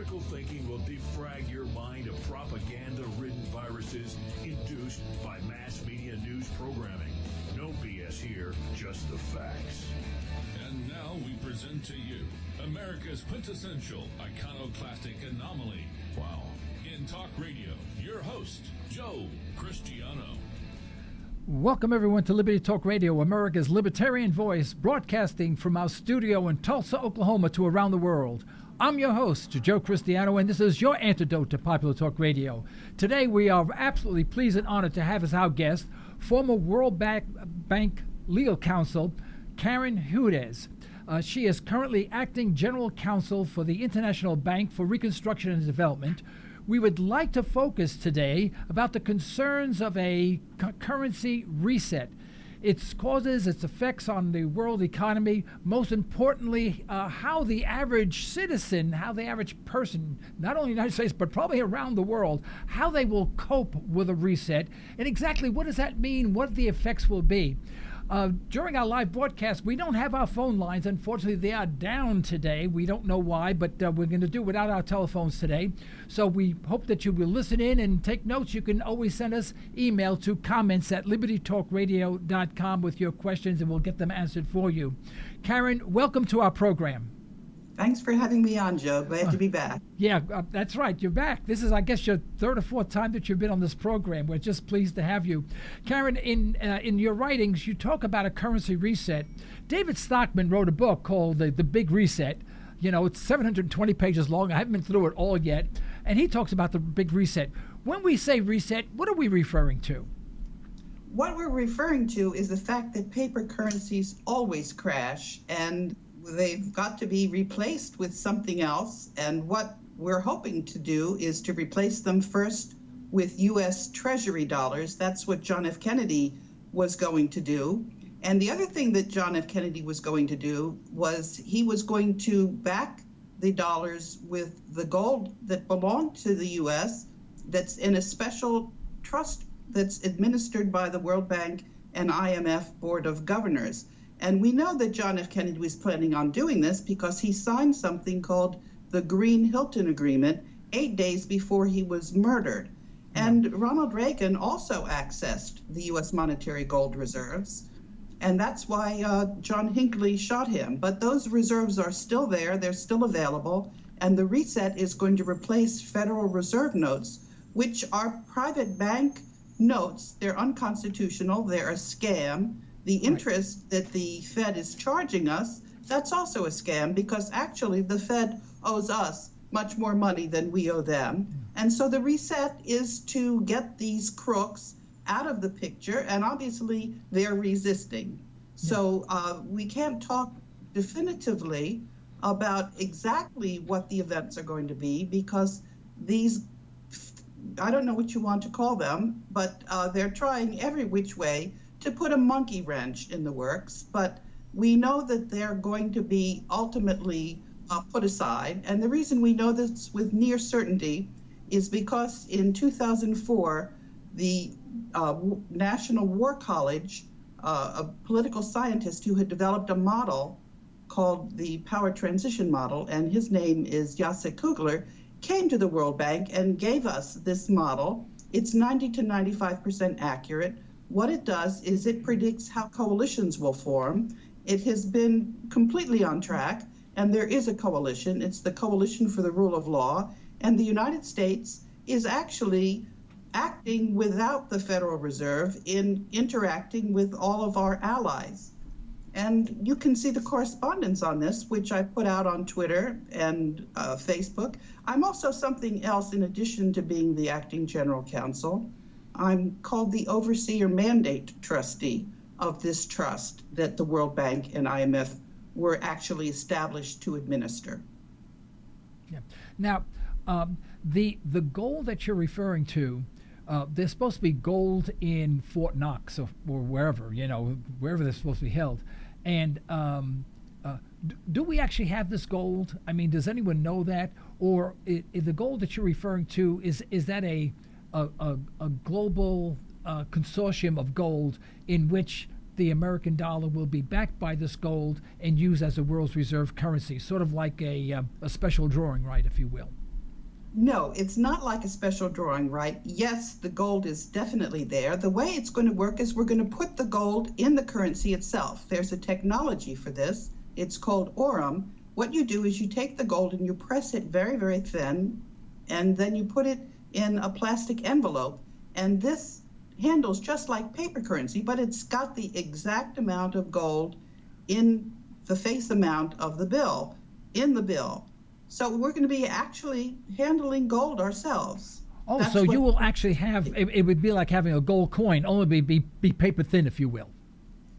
Critical thinking will defrag your mind of propaganda-ridden viruses induced by mass media news programming. No BS here, just the facts. And now we present to you America's quintessential iconoclastic anomaly. Wow. In talk radio, your host, Joe Cristiano. Welcome, everyone, to Liberty Talk Radio, America's libertarian voice, broadcasting from our studio in Tulsa, Oklahoma, to around the world. I'm your host, Joe Cristiano, and this is your antidote to popular talk radio. Today, we are absolutely pleased and honored to have as our guest former World Bank Legal Counsel, Karen Hudes. She is currently acting General Counsel for the International Bank for Reconstruction and Development. We would like to focus today about the concerns of a currency reset, its causes, its effects on the world economy, most importantly, how the average citizen, how the average person, not only in the United States, but probably around the world, how they will cope with a reset, and exactly what does that mean, what the effects will be. During our live broadcast, we don't have our phone lines. Unfortunately, they are down today. We don't know why, but we're going to do without our telephones today. So we hope that you will listen in and take notes. You can always send us email to comments@libertytalkradio.com with your questions, and we'll get them answered for you. Karen, welcome to our program. Thanks for having me on, Joe. Glad to be back. Yeah, that's right. You're back. This is, I guess, your third or fourth time that you've been on this program. We're just pleased to have you. Karen, in your writings, you talk about a currency reset. David Stockman wrote a book called The Big Reset. You know, it's 720 pages long. I haven't been through it all yet. And he talks about the big reset. When we say reset, what are we referring to? What we're referring to is the fact that paper currencies always crash, and they've got to be replaced with something else. And what we're hoping to do is to replace them first with U.S. Treasury dollars. That's what John F. Kennedy was going to do. And the other thing that John F. Kennedy was going to do was he was going to back the dollars with the gold that belonged to the U.S. that's in a special trust that's administered by the World Bank and IMF Board of Governors. And we know that John F. Kennedy was planning on doing this because he signed something called the Green-Hilton Agreement 8 days before he was murdered. And Ronald Reagan also accessed the U.S. monetary gold reserves. And that's why John Hinckley shot him. But those reserves are still there. They're still available. And the reset is going to replace Federal Reserve notes, which are private bank notes. They're unconstitutional. They're a scam. The interest that the Fed is charging us, that's also a scam, because actually the Fed owes us much more money than we owe them. And so the reset is to get these crooks out of the picture, and obviously they're resisting. So we can't talk definitively about exactly what the events are going to be, because these, I don't know what you want to call them, but they're trying every which way to put a monkey wrench in the works, but we know that they're going to be ultimately put aside. And the reason we know this with near certainty is because in 2004, the National War College, a political scientist who had developed a model called the Power Transition Model, and his name is Jacek Kugler, came to the World Bank and gave us this model. It's 90 to 95% accurate. What it does is it predicts how coalitions will form. It has been completely on track, and there is a coalition. It's the Coalition for the Rule of Law, and the United States is actually acting without the Federal Reserve in interacting with all of our allies. And you can see the correspondence on this, which I put out on Twitter and Facebook. I'm also something else in addition to being the acting general counsel. I'm called the Overseer Mandate Trustee of this trust that the World Bank and IMF were actually established to administer. Yeah. Now, the gold that you're referring to, there's supposed to be gold in Fort Knox or wherever, wherever they're supposed to be held. And do we actually have this gold? I mean, does anyone know that? Or is the gold that you're referring to, is that a global consortium of gold in which the American dollar will be backed by this gold and used as a world's reserve currency, sort of like a special drawing right, if you will? No, it's not like a special drawing, right? Yes, the gold is definitely there. The way it's going to work is we're going to put the gold in the currency itself. There's a technology for this. It's called Aurum. What you do is you take the gold and you press it very, very thin, and then you put it in a plastic envelope. And this handles just like paper currency, but it's got the exact amount of gold in the face amount of the bill, in the bill. So we're going to be actually handling gold ourselves. Oh, so you will actually have, it would be like having a gold coin, only be paper thin, if you will.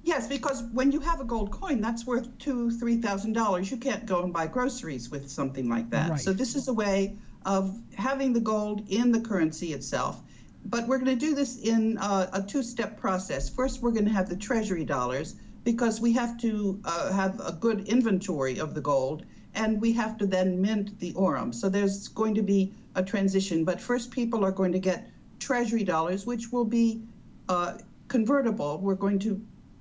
Yes, because when you have a gold coin, that's worth $2,000-$3,000. You can't go and buy groceries with something like that. Right. So this is a way of having the gold in the currency itself. But we're going to do this in a two-step process. First, we're going to have the treasury dollars, because we have to have a good inventory of the gold, and we have to then mint the Aurum. So there's going to be a transition. But first, people are going to get treasury dollars, which will be convertible. We're going to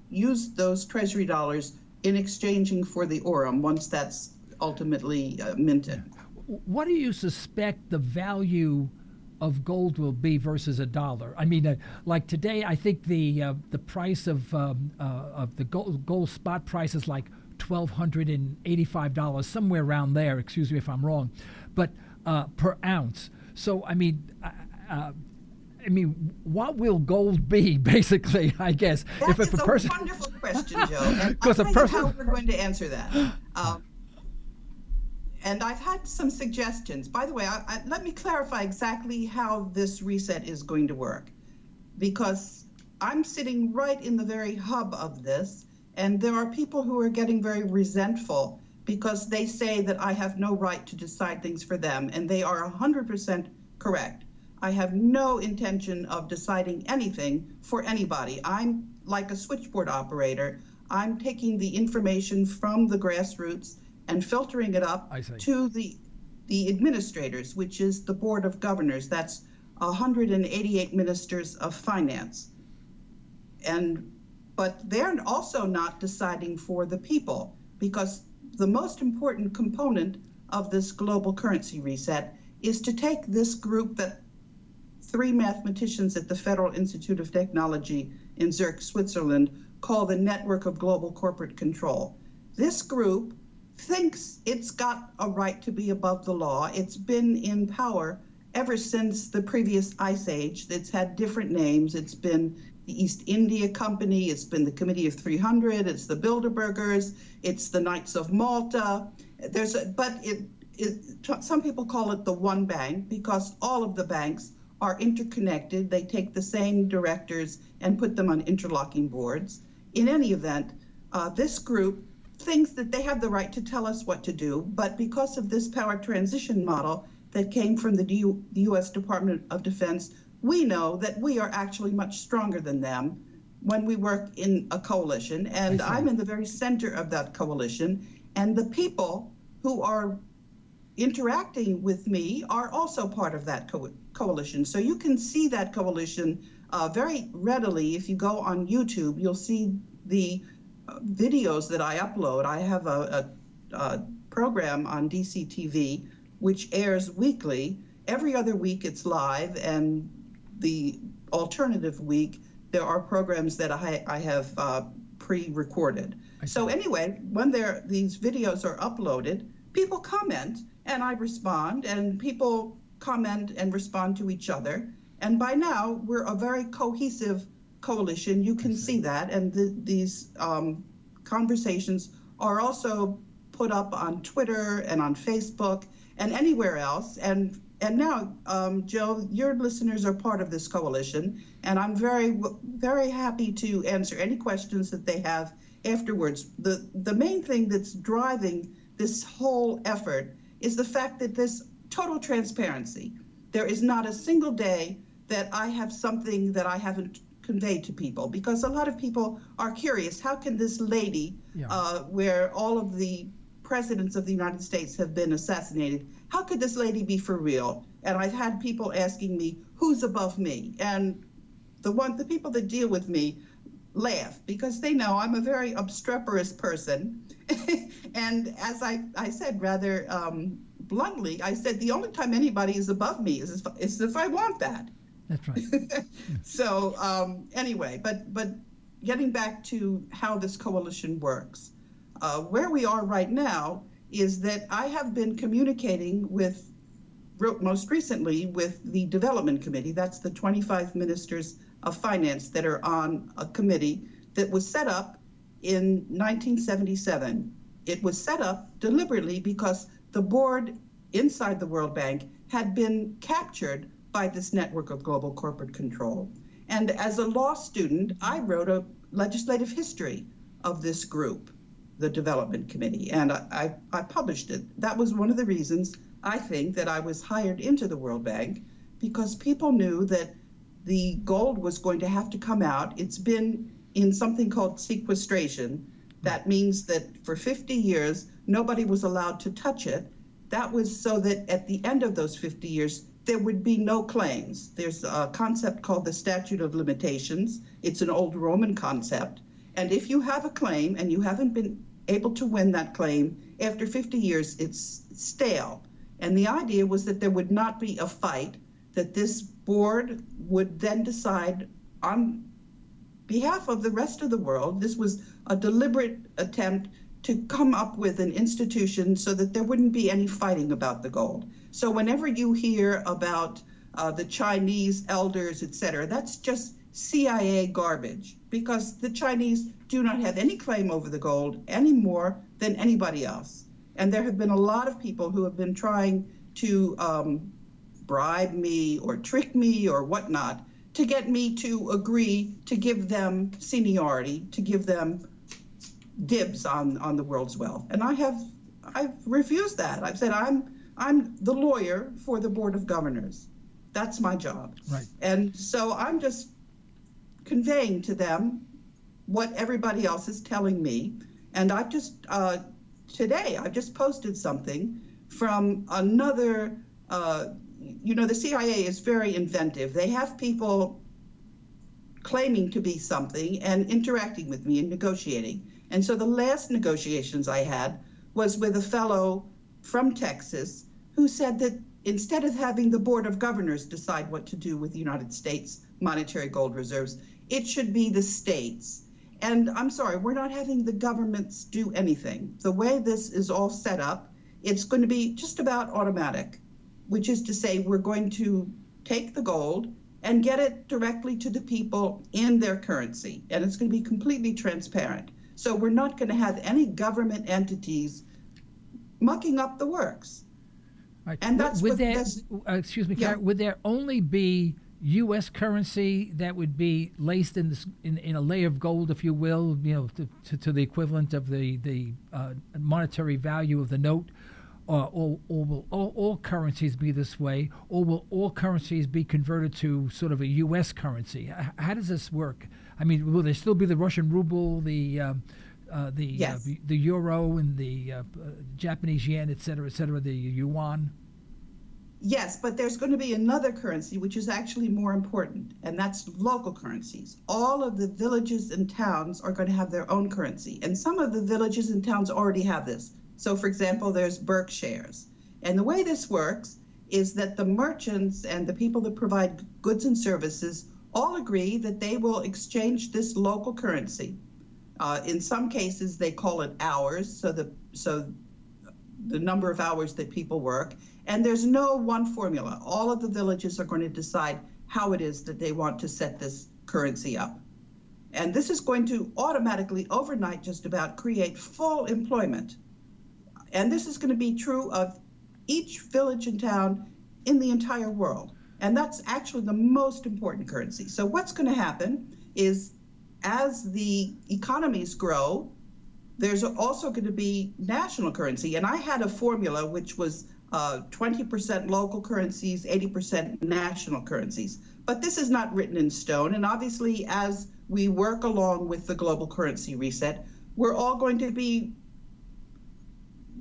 use those treasury dollars in exchanging for the Aurum once that's ultimately minted. What do you suspect the value of gold will be versus a dollar? I mean, like today, I think the price of the gold spot price is like $1,285, somewhere around there. Excuse me if I'm wrong, but per ounce. So I mean, what will gold be, basically? I guess That is a wonderful question, Joe. And I'll tell you how we're going to answer that. And I've had some suggestions. By the way, let me clarify exactly how this reset is going to work, because I'm sitting right in the very hub of this, and there are people who are getting very resentful because they say that I have no right to decide things for them, and they are 100% correct. I have no intention of deciding anything for anybody. I'm like a switchboard operator. I'm taking the information from the grassroots and filtering it up to the administrators, which is the Board of Governors. That's 188 ministers of finance. But they're also not deciding for the people, because the most important component of this global currency reset is to take this group that 3 mathematicians at the Federal Institute of Technology in Zurich, Switzerland, call the Network of Global Corporate Control. This group thinks it's got a right to be above the law. It's been in power ever since the previous Ice Age. It's had different names. It's been the East India Company, it's been the Committee of 300, it's the Bilderbergers, it's the Knights of Malta. Some people call it the one bank, because all of the banks are interconnected. They take the same directors and put them on interlocking boards. In any event, this group thinks that they have the right to tell us what to do, but because of this power transition model that came from the U.S. Department of Defense, we know that we are actually much stronger than them when we work in a coalition, and I'm in the very center of that coalition, and the people who are interacting with me are also part of that coalition. So you can see that coalition very readily. If you go on YouTube, you'll see the videos that I upload. I have a program on DCTV which airs weekly. Every other week it's live, and the alternative week there are programs that I have pre-recorded. So anyway, when these videos are uploaded, people comment and I respond, and people comment and respond to each other. And by now we're a very cohesive coalition. You can see that, and these conversations are also put up on Twitter and on Facebook and anywhere else. And now, Joe, your listeners are part of this coalition, and I'm very, very happy to answer any questions that they have afterwards. The main thing that's driving this whole effort is the fact that there's total transparency. There is not a single day that I have something that I haven't conveyed to people, because a lot of people are curious, how can this lady, where all of the presidents of the United States have been assassinated, how could this lady be for real? And I've had people asking me, who's above me? And the people that deal with me laugh, because they know I'm a very obstreperous person. And as I said rather bluntly, I said, the only time anybody is above me is if I want that. That's right. So anyway, but getting back to how this coalition works, where we are right now is that I have been communicating with, most recently, with the Development Committee. That's the 25 ministers of finance that are on a committee that was set up in 1977. It was set up deliberately because the board inside the World Bank had been captured by this network of global corporate control. And as a law student, I wrote a legislative history of this group, the Development Committee, and I published it. That was one of the reasons I think that I was hired into the World Bank, because people knew that the gold was going to have to come out. It's been in something called sequestration. That means that for 50 years, nobody was allowed to touch it. That was so that at the end of those 50 years, there would be no claims. There's a concept called the statute of limitations. It's an old Roman concept. And if you have a claim and you haven't been able to win that claim, after 50 years, it's stale. And the idea was that there would not be a fight, that this board would then decide on behalf of the rest of the world. This was a deliberate attempt to come up with an institution so that there wouldn't be any fighting about the gold. So whenever you hear about the Chinese elders, et cetera, that's just CIA garbage, because the Chinese do not have any claim over the gold any more than anybody else. And there have been a lot of people who have been trying to bribe me or trick me or whatnot to get me to agree to give them seniority, to give them dibs on the world's wealth. And I've refused that. I've said I'm the lawyer for the Board of Governors. That's my job. Right. And so I'm just conveying to them what everybody else is telling me. And I've just today I've just posted something from another. The CIA is very inventive. They have people claiming to be something and interacting with me and negotiating. And so the last negotiations I had was with a fellow from Texas who said that instead of having the Board of Governors decide what to do with the United States monetary gold reserves, it should be the states. And I'm sorry, we're not having the governments do anything. The way this is all set up, it's going to be just about automatic, which is to say we're going to take the gold and get it directly to the people in their currency. And it's going to be completely transparent. So we're not going to have any government entities mucking up the works. Right. And that's would what there, this, excuse me, yeah. Karen, would there only be U.S. currency that would be laced in a layer of gold, if you will, to the equivalent of the monetary value of the note? Or will all currencies be this way, or will all currencies be converted to sort of a U.S. currency? How does this work? I mean, will there still be the Russian ruble, the Yes. The euro, and the Japanese yen, et cetera, the yuan? Yes, but there's going to be another currency which is actually more important, and that's local currencies. All of the villages and towns are going to have their own currency, and some of the villages and towns already have this. So, for example, there's Berkshires. And the way this works is that the merchants and the people that provide goods and services all agree that they will exchange this local currency. In some cases, they call it hours, so the number of hours that people work. And there's no one formula. All of the villages are going to decide how it is that they want to set this currency up. And this is going to automatically, overnight, just about create full employment. And this is going to be true of each village and town in the entire world. And that's actually the most important currency. So what's going to happen is, as the economies grow, there's also going to be national currency. And I had a formula which was 20% local currencies, 80% national currencies. But this is not written in stone. And obviously, as we work along with the global currency reset, we're all going to be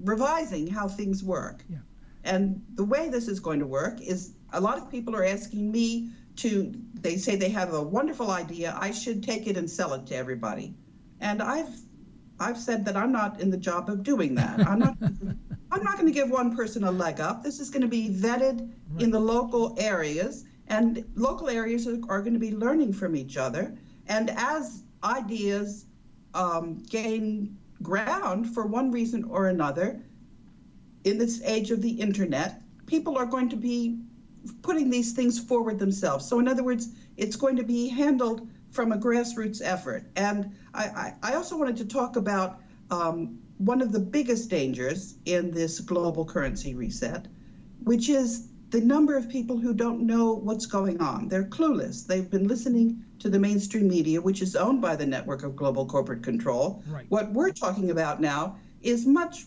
revising how things work. Yeah. And the way this is going to work is, a lot of people are asking me they say they have a wonderful idea, I should take it and sell it to everybody. And I've I've said that I'm not in the job of doing that. I'm not going to give one person a leg up. This is going to be vetted in the local areas, and local areas are going to be learning from each other. And as ideas gain ground for one reason or another, in this age of the internet, people are going to be putting these things forward themselves. So in other words, it's going to be handled from a grassroots effort. And I also wanted to talk about one of the biggest dangers in this global currency reset, which is the number of people who don't know what's going on. They're clueless. They've been listening to the mainstream media, which is owned by the network of global corporate control. Right. What we're talking about now is much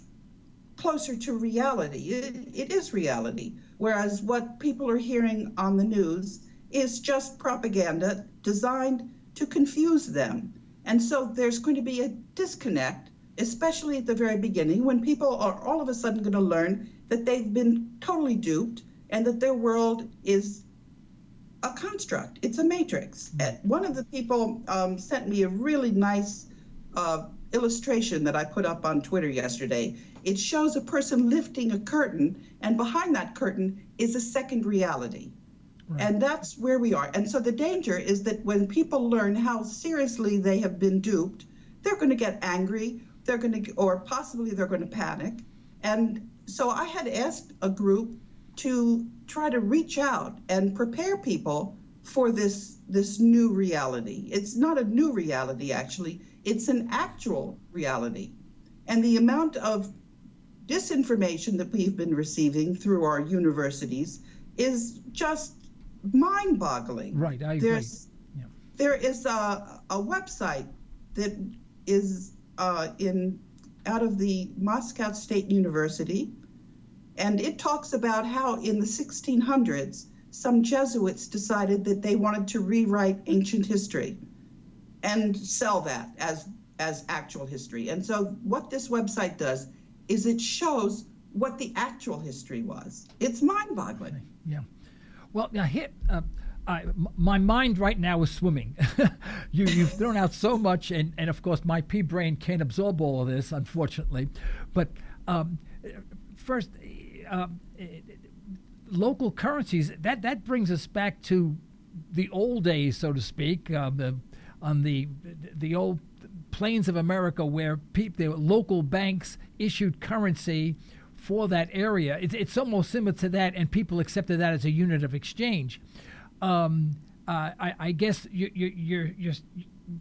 closer to reality. It is reality. Whereas what people are hearing on the news is just propaganda designed to confuse them. And so there's going to be a disconnect, especially at the very beginning, when people are all of a sudden going to learn that they've been totally duped and that their world is a construct. It's a matrix. One of the people sent me a really nice illustration that I put up on Twitter yesterday. It shows a person lifting a curtain, and behind that curtain is a second reality. Right. And that's where we are. And so the danger is that when people learn how seriously they have been duped, they're going to get angry, or possibly they're going to panic. And so I had asked a group to try to reach out and prepare people for this new reality. It's not a new reality, actually. It's an actual reality. And the amount of disinformation that we've been receiving through our universities is just mind-boggling. Right, I agree. There is a website that is out of the Moscow State University, and it talks about how in the 1600s, some Jesuits decided that they wanted to rewrite ancient history and sell that as actual history. And so what this website does is it shows what the actual history was. It's mind-boggling. Yeah. Well, now my mind right now is swimming. You've thrown out so much, and of course my pea brain can't absorb all of this, unfortunately. But first, local currencies, that brings us back to the old days, so to speak, on the old plains of America, where the local banks issued currency for that area. It's almost similar to that, and people accepted that as a unit of exchange. I guess you're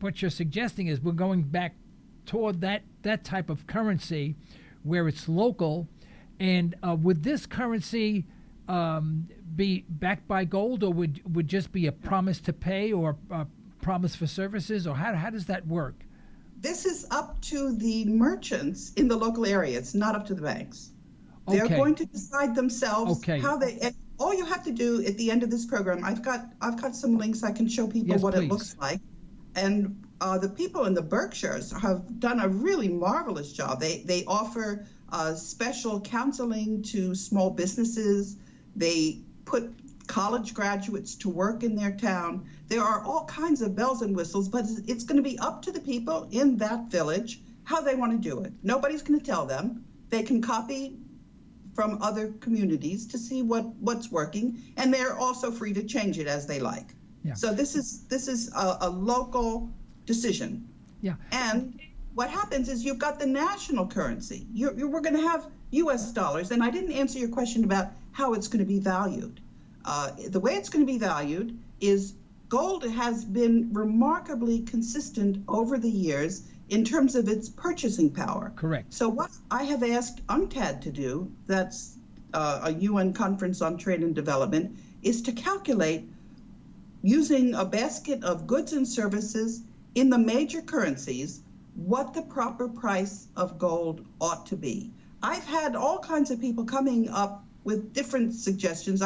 what you're suggesting is we're going back toward that type of currency where it's local. And would this currency be backed by gold, or would just be a promise to pay or a promise for services, or how does that work? This is up to the merchants in the local area. It's not up to the banks. They're going to decide themselves how they. All you have to do at the end of this program, I've got some links I can show people it looks like, and the people in the Berkshires have done a really marvelous job. They offer special counseling to small businesses. They put college graduates to work in their town. There are all kinds of bells and whistles, but it's going to be up to the people in that village how they want to do it. Nobody's going to tell them. They can copy from other communities to see what's working, and they're also free to change it as they like. Yeah. So this is a local decision. Yeah. And what happens is you've got the national currency. We're going to have U.S. dollars, and I didn't answer your question about how it's going to be valued. The way it's going to be valued is gold has been remarkably consistent over the years in terms of its purchasing power. Correct. So what I have asked UNCTAD to do, that's a UN Conference on Trade and Development, is to calculate using a basket of goods and services in the major currencies what the proper price of gold ought to be. I've had all kinds of people coming up with different suggestions.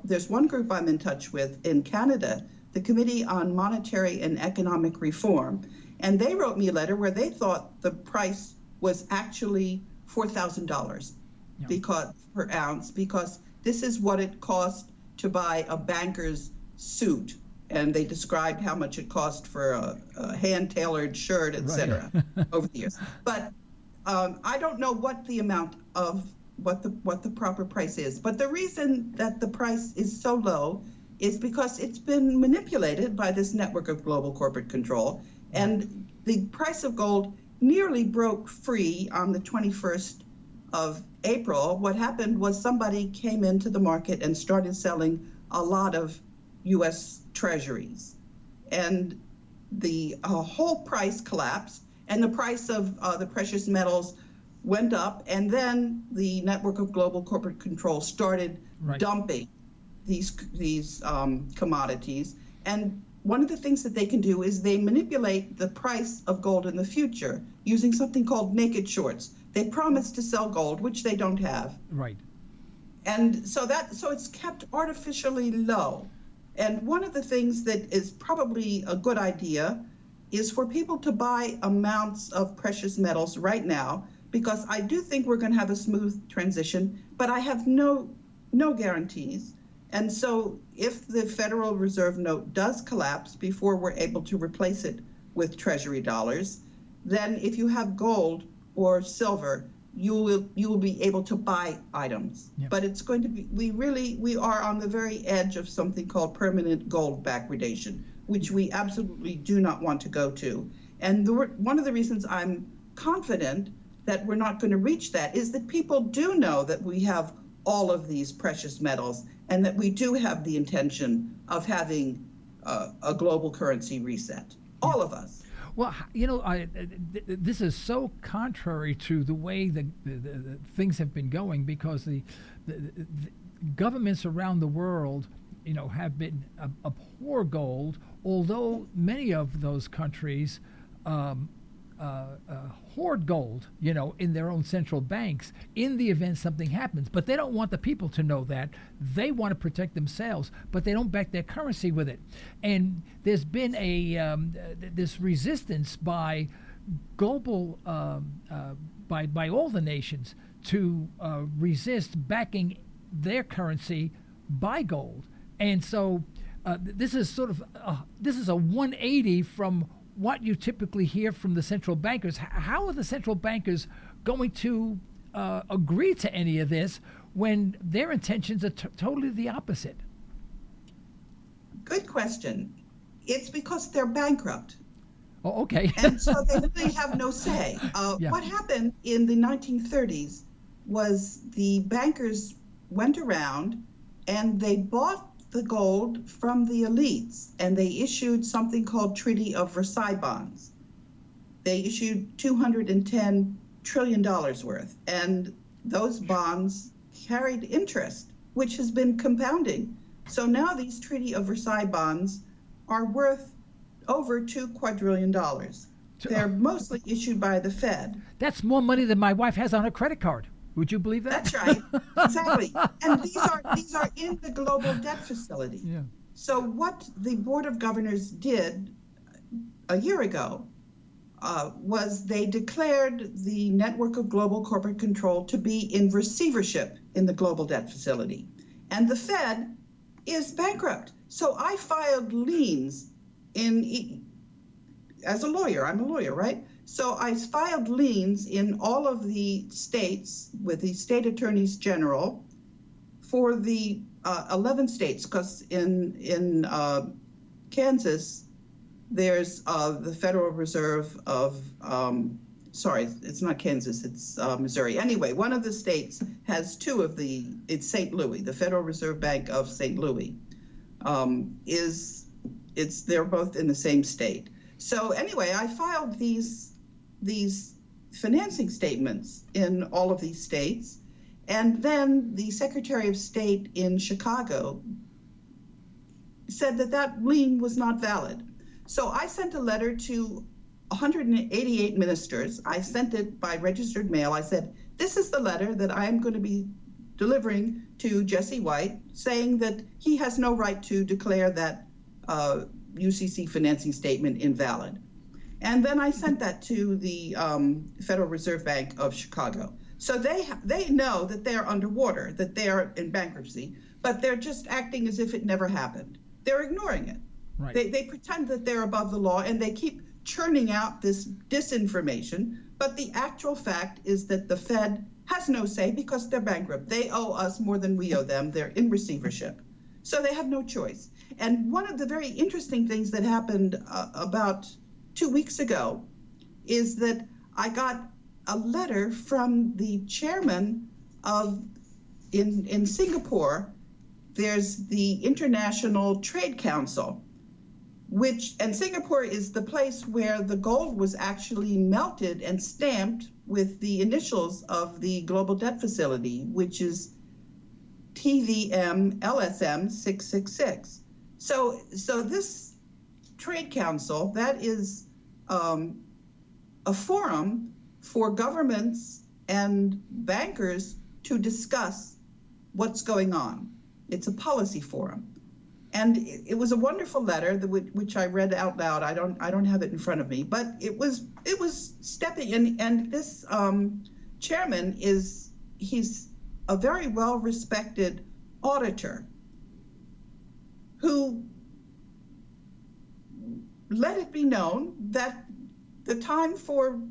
There's one group I'm in touch with in Canada, the Committee on Monetary and Economic Reform, and they wrote me a letter where they thought the price was actually $4,000 per ounce, because this is what it cost to buy a banker's suit and they described how much it cost for a hand-tailored shirt, etc. over the years. But I don't know what the amount of what the proper price is. But the reason that the price is so low is because it's been manipulated by this network of global corporate control, and the price of gold nearly broke free on the 21st of April. What happened was somebody came into the market and started selling a lot of U.S. treasuries, and the whole price collapsed, and the price of the precious metals went up, and then the network of global corporate control started dumping these commodities. And one of the things that they can do is they manipulate the price of gold in the future using something called naked shorts. They promise to sell gold, which they don't have. Right. And so it's kept artificially low. And one of the things that is probably a good idea is for people to buy amounts of precious metals right now, because I do think we're going to have a smooth transition, but I have no guarantees. And so if the Federal Reserve note does collapse before we're able to replace it with Treasury dollars, then if you have gold or silver, you will be able to buy items. Yep. But it's going to be, we are on the very edge of something called permanent gold backwardation, which we absolutely do not want to go to. And one of the reasons I'm confident that we're not going to reach that is that people do know that we have all of these precious metals and that we do have the intention of having a global currency reset. All of us. Well, this is so contrary to the way the things have been going, because the governments around the world, have been abhor gold, although many of those countries hoard gold, in their own central banks in the event something happens. But they don't want the people to know that. They want to protect themselves, but they don't back their currency with it. And there's been this resistance by global, by all the nations to resist backing their currency by gold. And so this is sort of this is a 180 from what you typically hear from the central bankers. How are the central bankers going to agree to any of this when their intentions are totally the opposite? Good question. It's because they're bankrupt. Oh, okay. And so they really have no say. What happened in the 1930s was the bankers went around and they bought the gold from the elites, and they issued something called Treaty of Versailles bonds. They issued $210 trillion worth, and those bonds carried interest, which has been compounding. So now these Treaty of Versailles bonds are worth over $2 quadrillion. They're mostly issued by the Fed. That's more money than my wife has on her credit card. Would you believe that? That's right, exactly. And these are in the global debt facility. Yeah. So what the Board of Governors did a year ago was they declared the network of global corporate control to be in receivership in the global debt facility. And the Fed is bankrupt. So I filed liens as a lawyer. I'm a lawyer, right? So I filed liens in all of the states with the state attorneys general for the 11 states, because in Kansas, there's the Federal Reserve of, sorry, it's not Kansas, it's Missouri. Anyway, one of the states has it's St. Louis, the Federal Reserve Bank of St. Louis. They're both in the same state. So anyway, I filed these financing statements in all of these states, and then the Secretary of State in Chicago said that lien was not valid. So I sent a letter to 188 ministers. I sent it by registered mail. I said, this is the letter that I am going to be delivering to Jesse White, saying that he has no right to declare that UCC financing statement invalid. And then I sent that to the Federal Reserve Bank of Chicago. So they know that they're underwater, that they're in bankruptcy, but they're just acting as if it never happened. They're ignoring it. Right. They pretend that they're above the law, and they keep churning out this disinformation. But the actual fact is that the Fed has no say because they're bankrupt. They owe us more than we owe them. They're in receivership. So they have no choice. And one of the very interesting things that happened about 2 weeks ago is that I got a letter from the chairman of, in Singapore, there's the International Trade Council, and Singapore is the place where the gold was actually melted and stamped with the initials of the Global Debt Facility, which is TVM LSM 666. So this Trade Council, that is a forum for governments and bankers to discuss what's going on. It's a policy forum. And it was a wonderful letter which I read out loud. I don't have it in front of me, but it was stepping in. And this chairman he's a very well-respected auditor who let it be known that the time for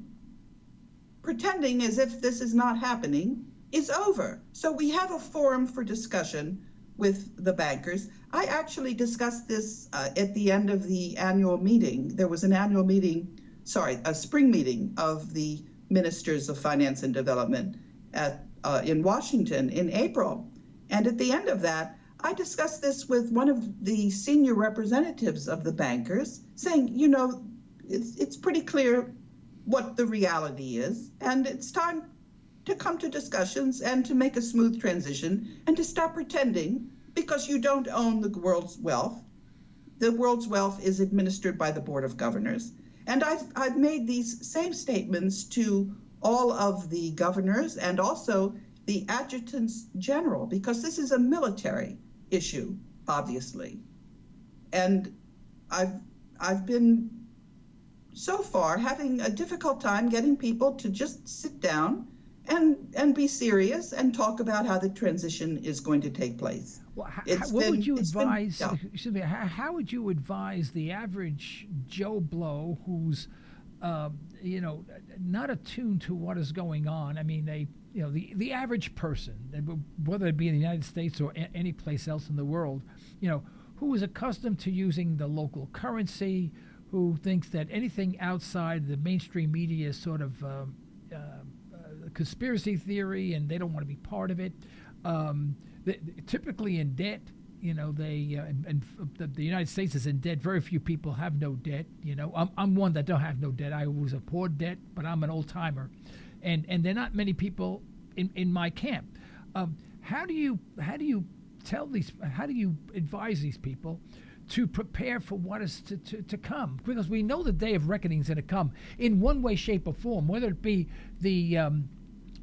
pretending as if this is not happening is over. So we have a forum for discussion with the bankers. I actually discussed this at the end of the annual meeting. There was an annual meeting, a spring meeting of the Ministers of Finance and Development in Washington in April. And at the end of that, I discussed this with one of the senior representatives of the bankers, saying, it's pretty clear what the reality is, and it's time to come to discussions and to make a smooth transition and to stop pretending because you don't own the world's wealth. The world's wealth is administered by the Board of Governors. And I've made these same statements to all of the governors and also the adjutants general, because this is a military issue, obviously. And I've been so far having a difficult time getting people to just sit down and be serious and talk about how the transition is going to take place. Well, how would you advise the average Joe Blow who's not attuned to what is going on? I mean, the average person, whether it be in the United States or any place else in the world, who is accustomed to using the local currency, who thinks that anything outside the mainstream media is sort of conspiracy theory and they don't want to be part of it. Typically in debt, the United States is in debt. Very few people have no debt. I'm one that don't have no debt. I was a poor debt, but I'm an old timer, and there are not many people in my camp. How do you advise these people to prepare for what is to come? Because we know the day of reckoning is going to come in one way, shape, or form, whether it be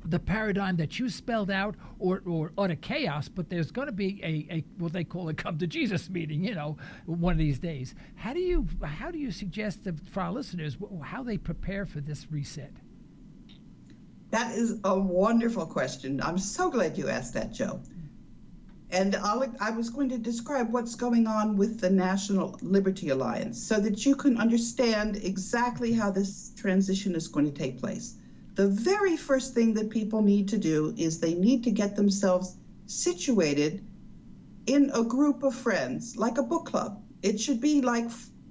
the paradigm that you spelled out or utter chaos, but there's going to be a what they call a come to Jesus meeting, one of these days. How do you suggest for our listeners how they prepare for this reset? That is a wonderful question. I'm so glad you asked that, Joe. And I was going to describe what's going on with the National Liberty Alliance so that you can understand exactly how this transition is going to take place. The very first thing that people need to do is they need to get themselves situated in a group of friends, like a book club. It should be like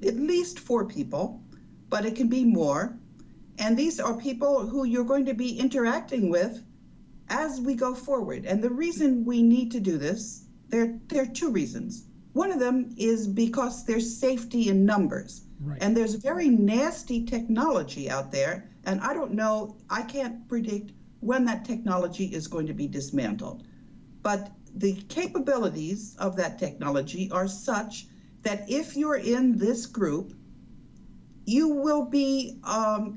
at least 4 people, but it can be more. And these are people who you're going to be interacting with as we go forward. And the reason we need to do this, there are 2 reasons. One of them is because there's safety in numbers. Right. And there's very nasty technology out there, and I can't predict when that technology is going to be dismantled. But the capabilities of that technology are such that if you're in this group, you will be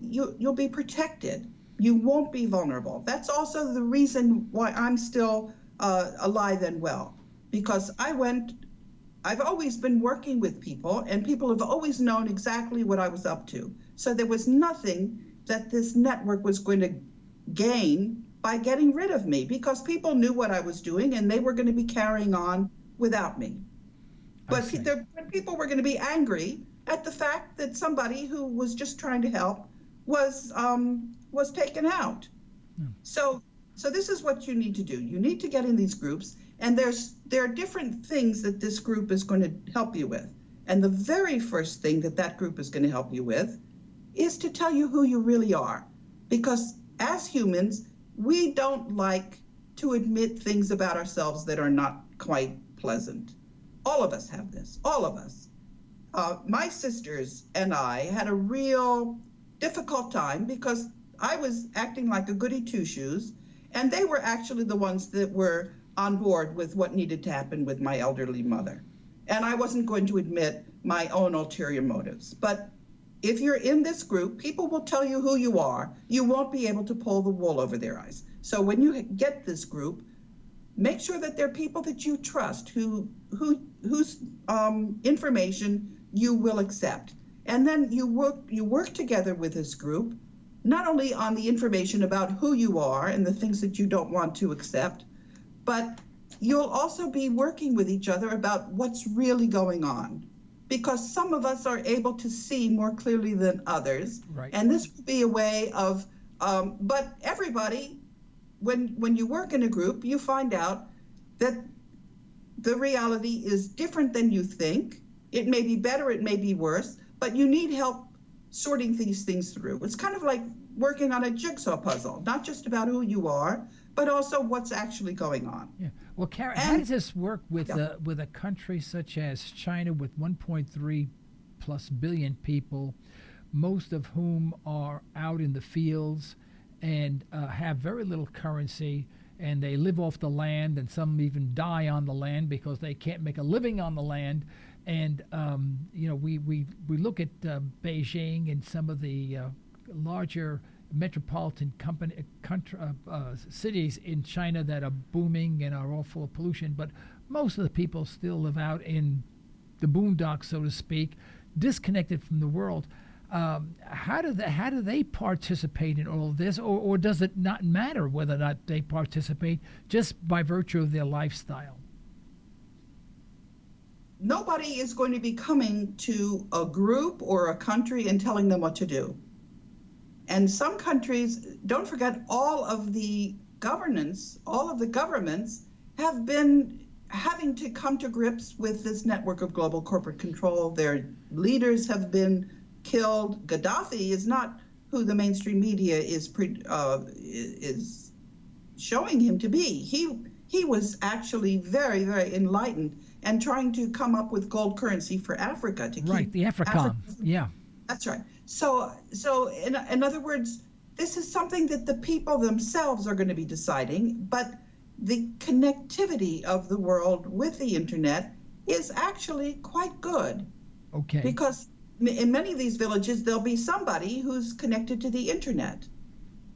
you'll be protected. You won't be vulnerable. That's also the reason why I'm still alive and well, because I've always been working with people, and people have always known exactly what I was up to. So there was nothing that this network was going to gain by getting rid of me, because people knew what I was doing and they were going to be carrying on without me. But people were going to be angry at the fact that somebody who was just trying to help was taken out. So this is what you need to do. You need to get in these groups, and there are different things that this group is going to help you with. And the very first thing that group is going to help you with is to tell you who you really are. Because as humans, we don't like to admit things about ourselves that are not quite pleasant. All of us have this, all of us. My sisters and I had a real difficult time because I was acting like a goody two-shoes, and they were actually the ones that were on board with what needed to happen with my elderly mother. And I wasn't going to admit my own ulterior motives. But if you're in this group, people will tell you who you are. You won't be able to pull the wool over their eyes. So when you get this group, make sure that they're people that you trust, whose information you will accept. And then you work together with this group, not only on the information about who you are and the things that you don't want to accept, but you'll also be working with each other about what's really going on. Because some of us are able to see more clearly than others. Right. And this will be a way of, but everybody, when you work in a group, you find out that the reality is different than you think. It may be better, it may be worse, but you need help sorting these things through. It's kind of like working on a jigsaw puzzle, not just about who you are, but also what's actually going on. Yeah. Well, Karen, how does this work with a country such as China with 1.3 plus billion people, most of whom are out in the fields and have very little currency, and they live off the land, and some even die on the land because they can't make a living on the land. And we look at Beijing and some of the larger metropolitan cities in China that are booming and are all full of pollution, but most of the people still live out in the boondocks, so to speak, disconnected from the world. How do they participate in all of this, or does it not matter whether or not they participate just by virtue of their lifestyle? Nobody is going to be coming to a group or a country and telling them what to do. And some countries, don't forget, all of the governments have been having to come to grips with this network of global corporate control. Their leaders have been killed. Gaddafi is not who the mainstream media is showing him to be. He was actually very, very enlightened and trying to come up with gold currency for Africa to keep the African. Yeah. That's right. So in other words, this is something that the people themselves are going to be deciding, but the connectivity of the world with the internet is actually quite good. Okay. Because in many of these villages, there'll be somebody who's connected to the internet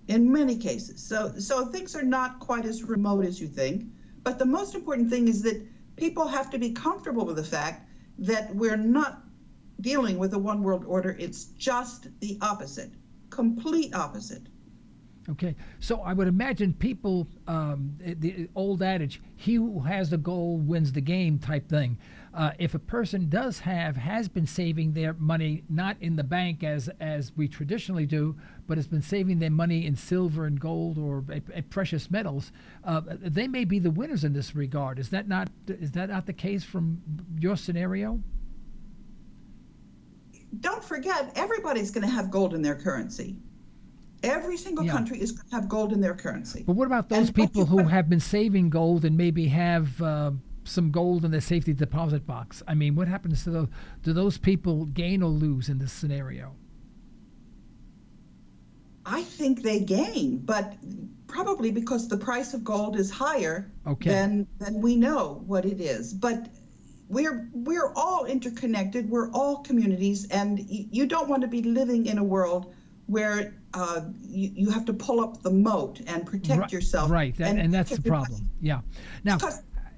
in many cases. So things are not quite as remote as you think. But the most important thing is that people have to be comfortable with the fact that we're not dealing with a one world order. It's just the opposite, complete opposite. Okay, so I would imagine people, the old adage, he who has the goal wins the game type thing. If a person has been saving their money, not in the bank as we traditionally do, but has been saving their money in silver and gold or precious metals, they may be the winners in this regard. Is that not the case from your scenario? Don't forget, everybody's going to have gold in their currency. Every single country is going to have gold in their currency. But what about those people who have been saving gold and maybe have some gold in their safety deposit box? I mean, what happens to those? Do those people gain or lose in this scenario? I think they gain, but probably because the price of gold is higher than we know what it is. But we're all interconnected. We're all communities, and you don't want to be living in a world where you have to pull up the moat and protect yourself. Right, and that's the problem. Yeah. Now,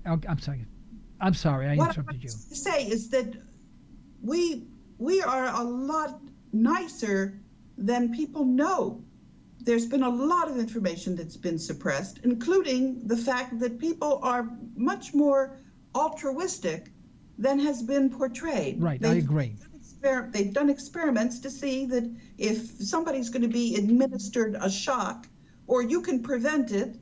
I'm sorry, I interrupted you. What I want to say is that we are a lot nicer than people know. There's been a lot of information that's been suppressed, including the fact that people are much more altruistic than has been portrayed. Right, I agree. They've done experiments to see that if somebody's going to be administered a shock, or you can prevent it,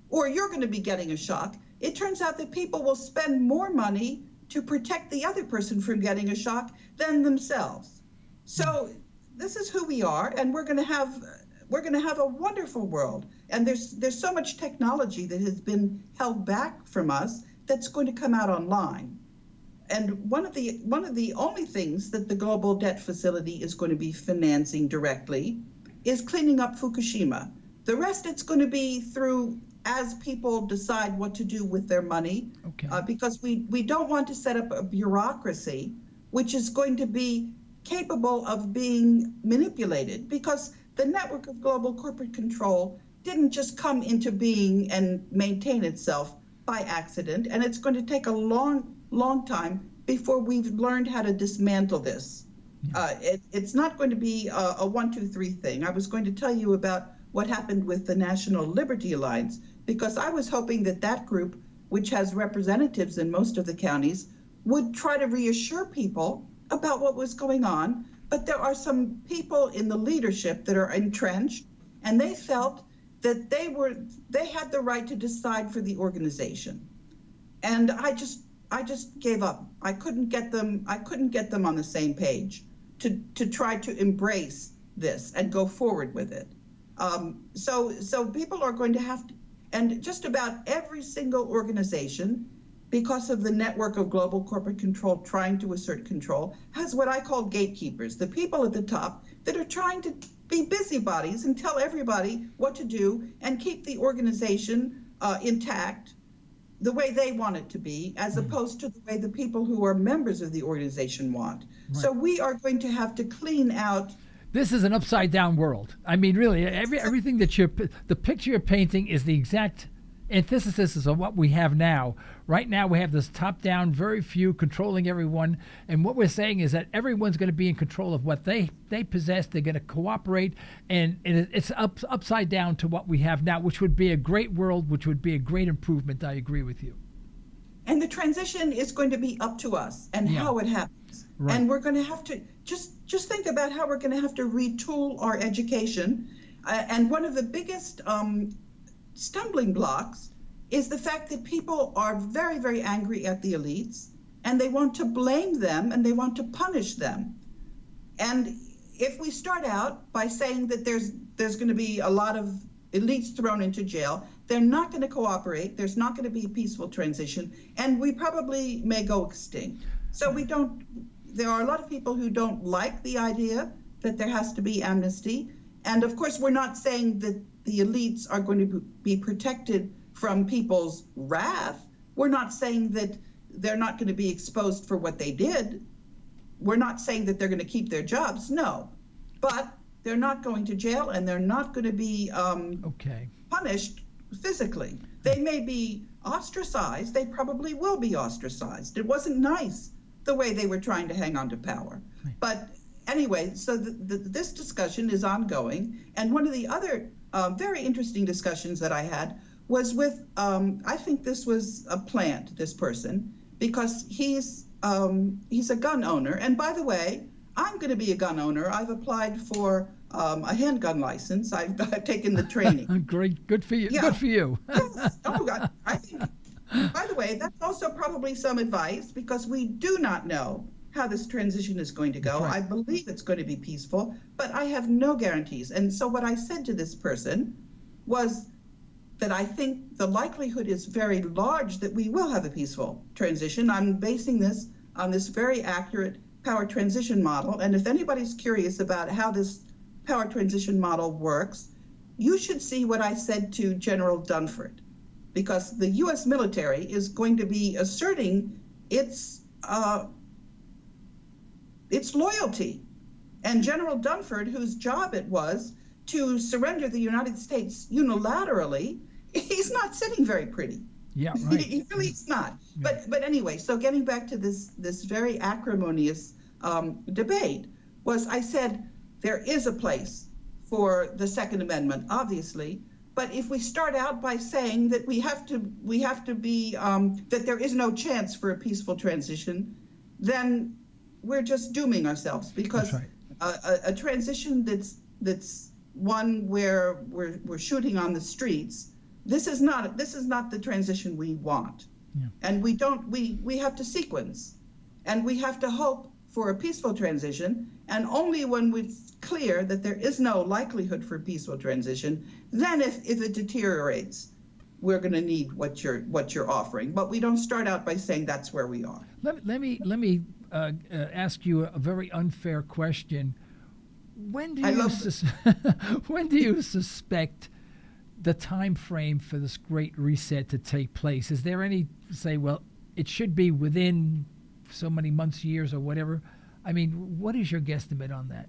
or you're going to be getting a shock, it turns out that people will spend more money to protect the other person from getting a shock than themselves. So this is who we are, and we're going to have a wonderful world. And there's so much technology that has been held back from us that's going to come out online. And one of the only things that the Global Debt Facility is going to be financing directly is cleaning up Fukushima. The rest, it's going to be through as people decide what to do with their money, because we don't want to set up a bureaucracy which is going to be capable of being manipulated, because the network of global corporate control didn't just come into being and maintain itself by accident, and it's going to take a long time before we've learned how to dismantle this. It's not going to be a 1, 2, 3 thing. I was going to tell you about what happened with the National Liberty Alliance, because I was hoping that that group, which has representatives in most of the counties, would try to reassure people about what was going on. But there are some people in the leadership that are entrenched, and they felt that they had the right to decide for the organization. And I just gave up. I couldn't get them on the same page to try to embrace this and go forward with it. So people are going to have to, and just about every single organization, because of the network of global corporate control trying to assert control, has what I call gatekeepers, the people at the top that are trying to be busybodies and tell everybody what to do and keep the organization intact the way they want it to be, as opposed to the way the people who are members of the organization want. Right. So we are going to have to clean out. This is an upside down world. I mean, really, everything that the picture you're painting is the exact antithesis of what we have now. Right now, we have this top-down, very few controlling everyone, and what we're saying is that everyone's going to be in control of what they possess. They're going to cooperate, and it's upside down to what we have now, which would be a great world, which would be a great improvement. I agree with you. And the transition is going to be up to us and how it happens. Right. And we're going to have to just think about how we're going to have to retool our education. And one of the biggest stumbling blocks is the fact that people are very, very angry at the elites, and they want to blame them and they want to punish them. And if we start out by saying that there's going to be a lot of elites thrown into jail, they're not going to cooperate, there's not going to be a peaceful transition, and we probably may go extinct. So there are a lot of people who don't like the idea that there has to be amnesty. And of course, we're not saying that the elites are going to be protected from people's wrath. We're not saying that they're not going to be exposed for what they did. We're not saying that they're going to keep their jobs. No, but they're not going to jail, and they're not going to be punished physically. They may be ostracized. They probably will be ostracized. It wasn't nice the way they were trying to hang on to power. But anyway, so this discussion is ongoing. And one of the other very interesting discussions that I had was with, I think this was a plant, this person, because he's a gun owner. And by the way, I'm going to be a gun owner. I've applied for a handgun license. I've taken the training. Great, good for you. Yeah. Good for you. Yes. Oh God, I think. By the way, that's also probably some advice, because we do not know how this transition is going to go. Right. I believe it's going to be peaceful, but I have no guarantees. And so what I said to this person was that I think the likelihood is very large that we will have a peaceful transition. I'm basing this on this very accurate power transition model. And if anybody's curious about how this power transition model works, you should see what I said to General Dunford, because the U.S. military is going to be asserting its loyalty. And General Dunford, whose job it was to surrender the United States unilaterally, he's not sitting very pretty. Yeah, right. He really is not. Yeah. But anyway, so getting back to this very acrimonious debate, was I said there is a place for the Second Amendment, obviously, but if we start out by saying that we have to be that there is no chance for a peaceful transition, then we're just dooming ourselves, because That's right. a transition that's one where we're shooting on the streets. This is not the transition we want. Yeah. And we have to sequence, and we have to hope for a peaceful transition. And only when it's clear that there is no likelihood for peaceful transition, then if it deteriorates, we're going to need what you're offering. But we don't start out by saying that's where we are. Let me ask you a very unfair question. When do you suspect the time frame for this great reset to take place? Is there any say, well, it should be within so many months, years, or whatever? I mean, what is your guesstimate on that?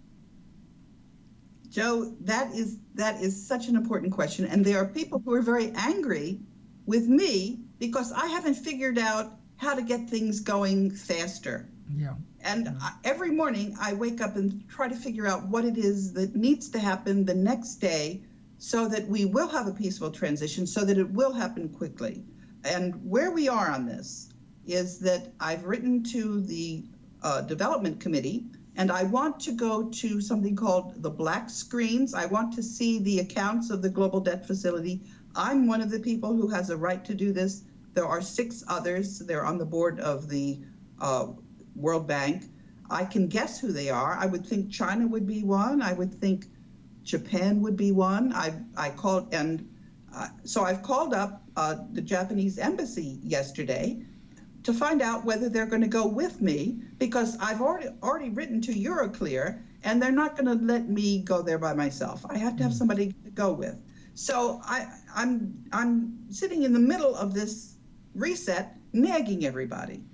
Joe, that is such an important question, and there are people who are very angry with me because I haven't figured out how to get things going faster. Yeah. And every morning I wake up and try to figure out what it is that needs to happen the next day so that we will have a peaceful transition, so that it will happen quickly. And where we are on this is that I've written to the Development Committee, and I want to go to something called the black screens. I want to see the accounts of the Global Debt Facility. I'm one of the people who has a right to do this. There are 6 others. They're on the board of the World Bank. I can guess who they are. I would think China would be one. I would think Japan would be one. So I've called up the Japanese embassy yesterday to find out whether they're going to go with me, because I've already written to Euroclear, and they're not going to let me go there by myself. I have to have somebody to go with. So I'm sitting in the middle of this reset, nagging everybody.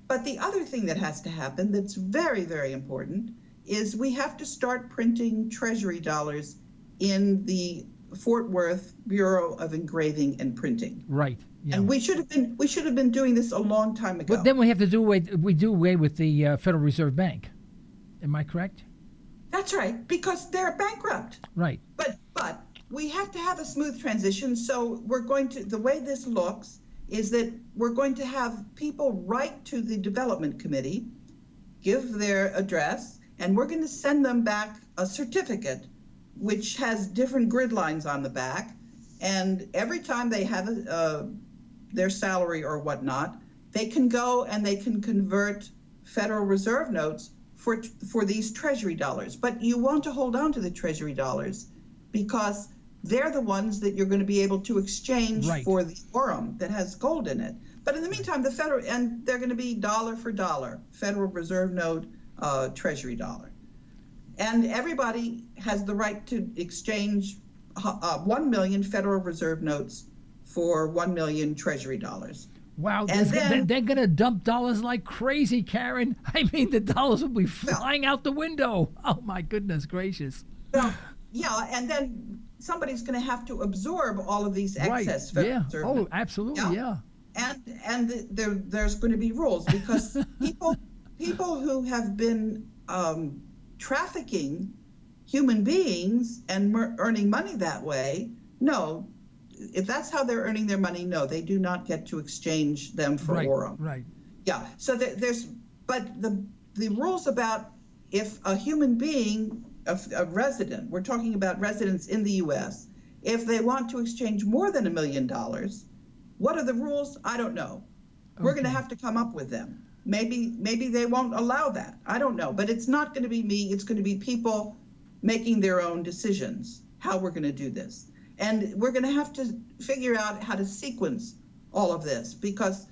But the other thing that has to happen that's very, very important is we have to start printing treasury dollars in the Fort Worth Bureau of Engraving and Printing. Right. Yeah. And we should have been doing this a long time ago. But then we have to do away with the Federal Reserve Bank. Am I correct? That's right, because they're bankrupt. Right. But we have to have a smooth transition. So the way this looks is that we're going to have people write to the Development Committee, give their address, and we're going to send them back a certificate which has different grid lines on the back. And every time they have their salary or whatnot, they can go and they can convert Federal Reserve notes for these treasury dollars. But you want to hold on to the treasury dollars because they're the ones that you're going to be able to exchange for the Orem that has gold in it. But in the meantime, they're going to be dollar for dollar, Federal Reserve note, treasury dollar. And everybody has the right to exchange 1 million Federal Reserve notes for 1 million treasury dollars. Wow, they're going to dump dollars like crazy, Karen. I mean, the dollars will be flying out the window. Oh, my goodness gracious. Well, yeah, and then somebody's going to have to absorb all of these excess Federal Reserve notes. Oh, absolutely, yeah. And there's going to be rules, because people who have been trafficking human beings and earning money that way, no, if that's how they're earning their money, no, they do not get to exchange them for Orem. Right. Yeah. So but the rules about if a human being, a resident, we're talking about residents in the U.S., if they want to exchange more than $1 million, what are the rules? I don't know. Okay. We're going to have to come up with them. Maybe they won't allow that. I don't know. But it's not going to be me. It's going to be people making their own decisions, how we're going to do this. And we're going to have to figure out how to sequence all of this, because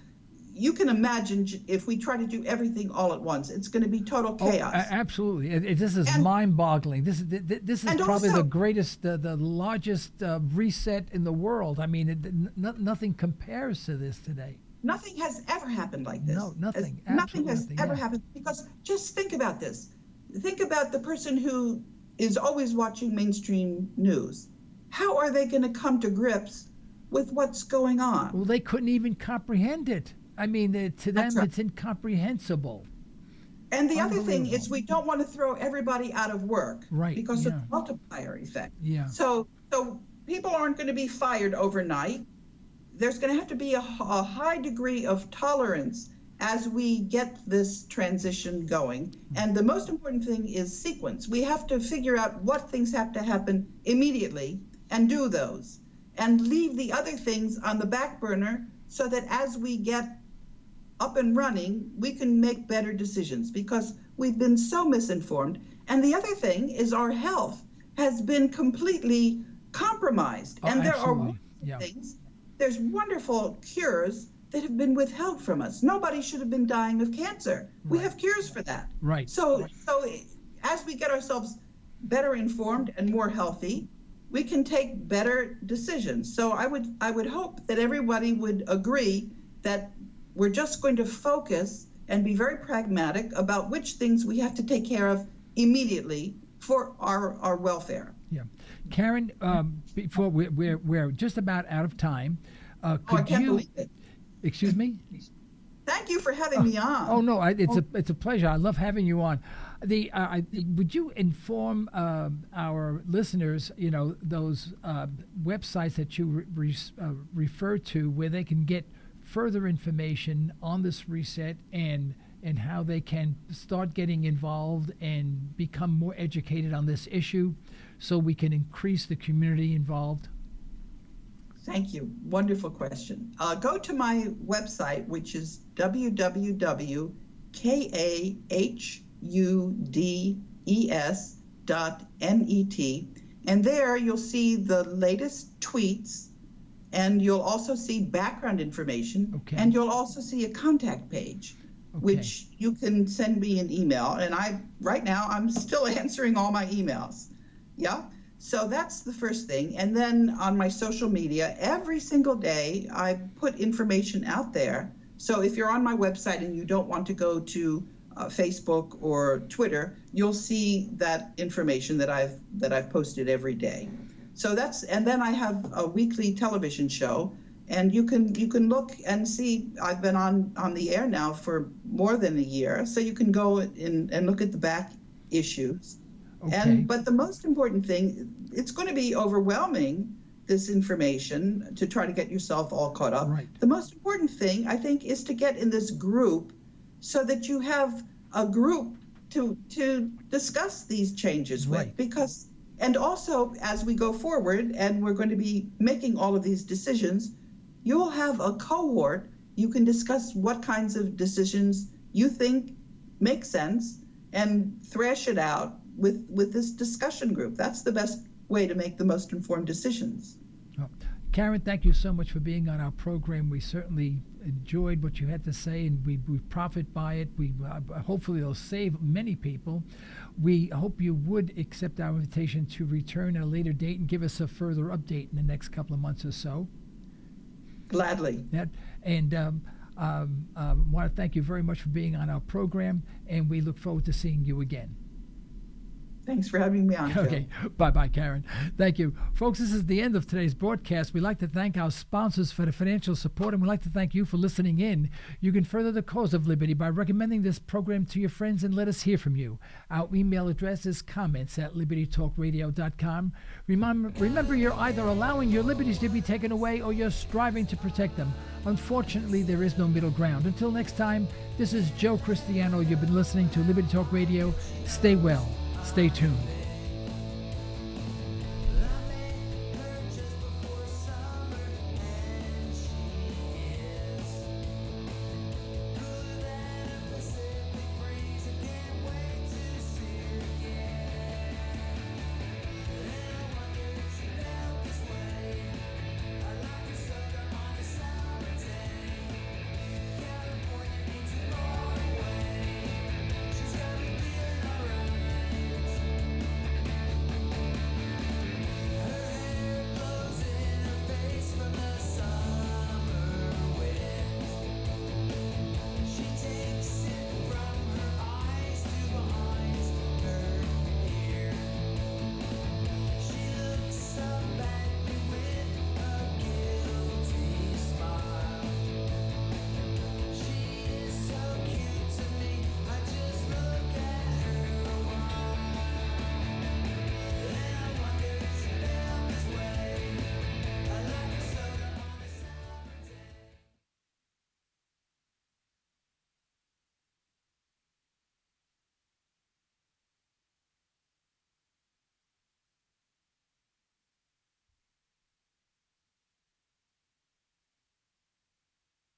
you can imagine if we try to do everything all at once, it's going to be total chaos. Oh, absolutely. This is mind-boggling. This is probably the greatest, the largest reset in the world. I mean, nothing compares to this today. Nothing has ever happened like this. No, nothing. Nothing has ever happened, because just think about this. Think about the person who is always watching mainstream news. How are they going to come to grips with what's going on? Well, they couldn't even comprehend it. I mean, to them, it's incomprehensible. And the other thing is, we don't want to throw everybody out of work, because of the multiplier effect. Yeah. So people aren't going to be fired overnight. There's going to have to be a high degree of tolerance as we get this transition going. And the most important thing is sequence. We have to figure out what things have to happen immediately and do those, and leave the other things on the back burner so that as we get up and running, we can make better decisions, because we've been so misinformed. And the other thing is our health has been completely compromised. And there are wonderful things. There's wonderful cures that have been withheld from us. Nobody should have been dying of cancer. Right. We have cures for that. Right. So as we get ourselves better informed and more healthy, we can take better decisions. So I would hope that everybody would agree that we're just going to focus and be very pragmatic about which things we have to take care of immediately for our welfare. Yeah. Karen, before we're just about out of time, could I can't believe it. Excuse me? Thank you for having me on. Oh no, it's a pleasure. I love having you on. Would you inform our listeners, those websites that you refer to, where they can get further information on this reset and how they can start getting involved and become more educated on this issue, so we can increase the community involved? Thank you. Wonderful question. Go to my website, which is www.kahudes.net, and there you'll see the latest tweets, and you'll also see background information, and you'll also see a contact page, which you can send me an email. And right now I'm still answering all my emails. Yeah. So that's the first thing. And then on my social media, every single day, I put information out there. So if you're on my website and you don't want to go to Facebook or Twitter, you'll see that information that I've posted every day. So and then I have a weekly television show, and you can look and see. I've been on the air now for more than a year, so you can go and look at the back issues. But the most important thing, it's going to be overwhelming, this information, to try to get yourself all caught up. Right. The most important thing, I think, is to get in this group so that you have a group to discuss these changes with. And also, as we go forward and we're going to be making all of these decisions, you'll have a cohort. You can discuss what kinds of decisions you think make sense and thrash it out with this discussion group. That's the best way to make the most informed decisions. Well, Karen, thank you so much for being on our program. We certainly enjoyed what you had to say, and we profit by it. We hopefully it'll save many people. We hope you would accept our invitation to return at a later date and give us a further update in the next couple of months or so. Gladly. And want to thank you very much for being on our program, and we look forward to seeing you again. Thanks for having me on, Phil. Okay. Bye-bye, Karen. Thank you. Folks, this is the end of today's broadcast. We'd like to thank our sponsors for the financial support, and we'd like to thank you for listening in. You can further the cause of liberty by recommending this program to your friends, and let us hear from you. Our email address is comments@libertytalkradio.com. Remember, you're either allowing your liberties to be taken away or you're striving to protect them. Unfortunately, there is no middle ground. Until next time, this is Joe Cristiano. You've been listening to Liberty Talk Radio. Stay well. Stay tuned.